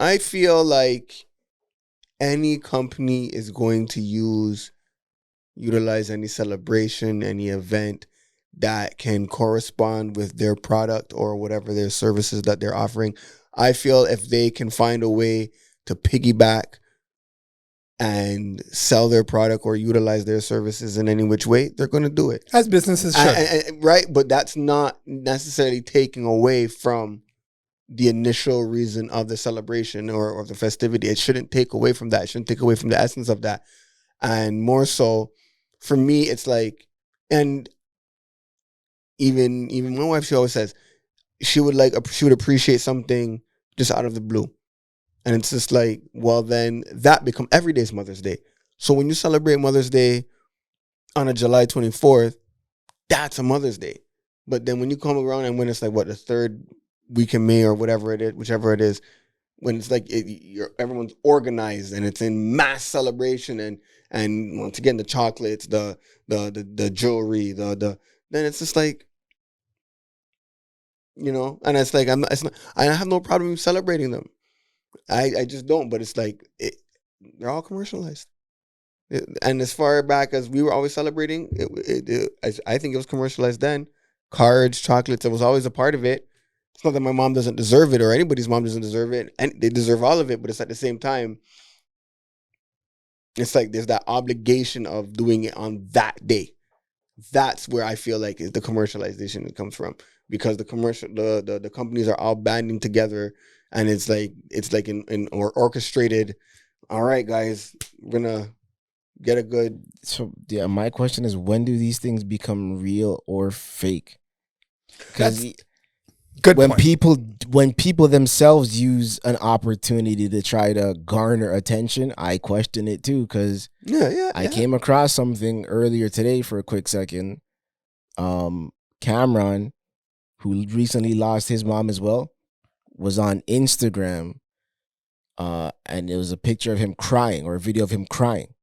I feel like any company is going to utilize any celebration, any event that can correspond with their product or whatever their services that they're offering. I feel if they can find a way to piggyback and sell their product or utilize their services in any which way, they're going to do it. As businesses should. Right? But that's not necessarily taking away from the initial reason of the celebration or the festivity. It shouldn't take away from that. It shouldn't take away from the essence of that. And more so, for me, it's like, and even my wife, she always says she would appreciate something just out of the blue. And it's just like, well, then that become every day's Mother's Day. So when you celebrate Mother's Day on a July 24th, that's a Mother's Day. But then when you come around and when it's like, what, the third week in May or whatever it is, whichever it is, when it's like everyone's organized and it's in mass celebration and once again, the chocolates, the jewelry, then it's just like, you know, and it's like, I have no problem celebrating them. I just don't, but it's like, they're all commercialized. And as far back as we were always celebrating, I think it was commercialized then. Cards, chocolates, it was always a part of it. It's not that my mom doesn't deserve it or anybody's mom doesn't deserve it. And they deserve all of it, but it's at the same time, it's like there's that obligation of doing it on that day. That's where I feel like is the commercialization that comes from. Because the companies are all banding together and it's like in or orchestrated. All right, guys, we're gonna get a good. So yeah, my question is, when do these things become real or fake? Because when people themselves use an opportunity to try to garner attention, I question it too. Because I came across something earlier today for a quick second. Cameron, who recently lost his mom as well, was on Instagram, and it was a picture of him crying or a video of him crying.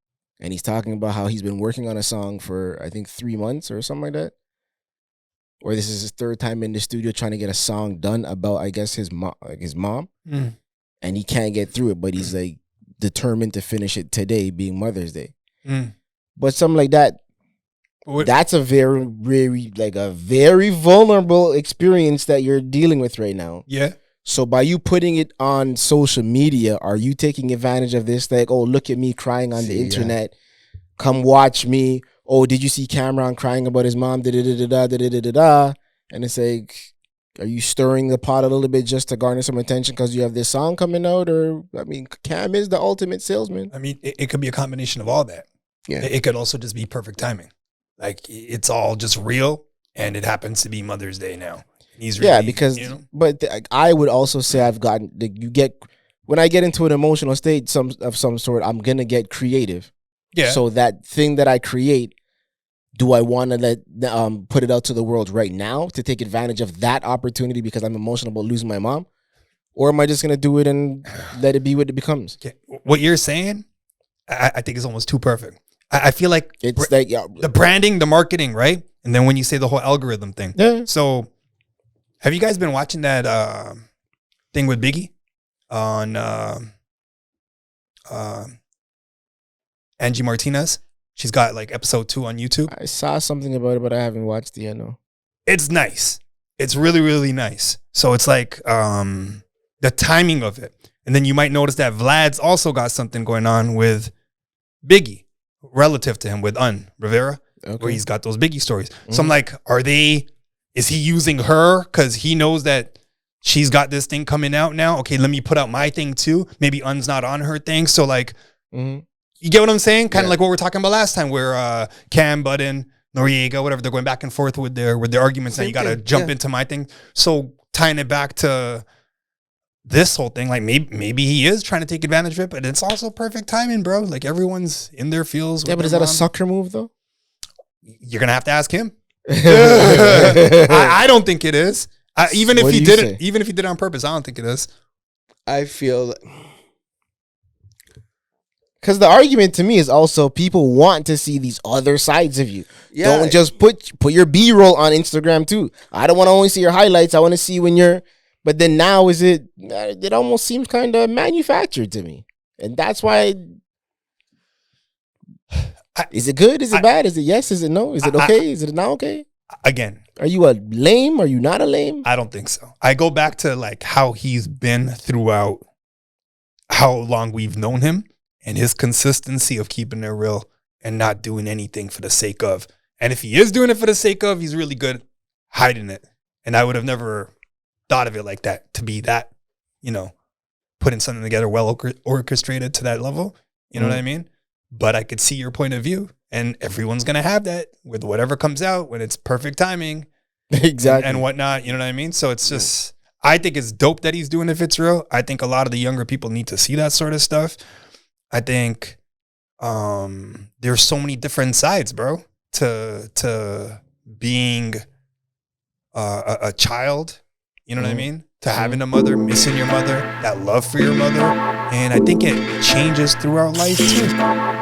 And he's talking about how he's been working on a song for, I think, 3 months or something like that. Or this is his third time in the studio trying to get a song done about, I guess, his mom. And he can't get through it, but he's like determined to finish it today, being Mother's Day. But something like that, that's a very, very vulnerable experience that you're dealing with right now. Yeah. So by you putting it on social media, are you taking advantage of this? Like, oh, look at me crying on the internet. Come watch me. Oh, did you see Cameron crying about his mom? Da-da-da-da-da-da-da-da-da. And it's like, are you stirring the pot a little bit just to garner some attention because you have this song coming out? Or, I mean, Cam is the ultimate salesman. I mean, it could be a combination of all that. Yeah. It could also just be perfect timing. Like, it's all just real, and it happens to be Mother's Day now. He's really, because, you know? But I would also say when I get into an emotional state of some sort, I'm going to get creative. Yeah. So that thing that I create, do I want to put it out to the world right now to take advantage of that opportunity because I'm emotional about losing my mom? Or am I just going to do it and let it be what it becomes? Okay. What you're saying, I think is almost too perfect. I feel like it's like the branding, the marketing, right? And then when you say the whole algorithm thing. Yeah. So have you guys been watching that thing with Biggie on Angie Martinez? She's got like episode 2 on YouTube. I saw something about it, but I haven't watched it yet. No. It's nice. It's really, really nice. So it's like the timing of it. And then you might notice that Vlad's also got something going on with Biggie relative to him with Rivera, where he's got those Biggie stories. So I'm like, is he using her because he knows that she's got this thing coming out now? Okay, let me put out my thing too. Maybe not on her thing. So like, you get what I'm saying? Kind of like what we were talking about last time where Cam, Budden, Noriega, whatever, they're going back and forth with their arguments. Now you got to jump into my thing. So tying it back to this whole thing, like maybe he is trying to take advantage of it, but it's also perfect timing, bro. Like everyone's in their feels. Yeah, but is that a sucker move though? You're gonna have to ask him. I don't think it is. Even if he did it on purpose, I don't think it is. I feel because the argument to me is also people want to see these other sides of you. Yeah. Don't just put your B-roll on Instagram too. I don't want to only see your highlights. I want to see when you're But then now it almost seems kind of manufactured to me. And that's why, is it good? Is it bad? Is it yes? Is it no? Is it okay? Is it not okay? Again, are you a lame? Are you not a lame? I don't think so. I go back to like how he's been throughout how long we've known him and his consistency of keeping it real and not doing anything for the sake of. And if he is doing it for the sake of, he's really good hiding it. And I would have never thought of it like that, to be that, putting something together well orchestrated to that level. You know what I mean? But I could see your point of view, and everyone's going to have that with whatever comes out when it's perfect timing. Exactly. And whatnot. You know what I mean? So it's just, I think it's dope that he's doing if it's real. I think a lot of the younger people need to see that sort of stuff. I think there's so many different sides, bro, to being a child. You know what I mean? To having a mother, missing your mother, that love for your mother. And I think it changes throughout life too.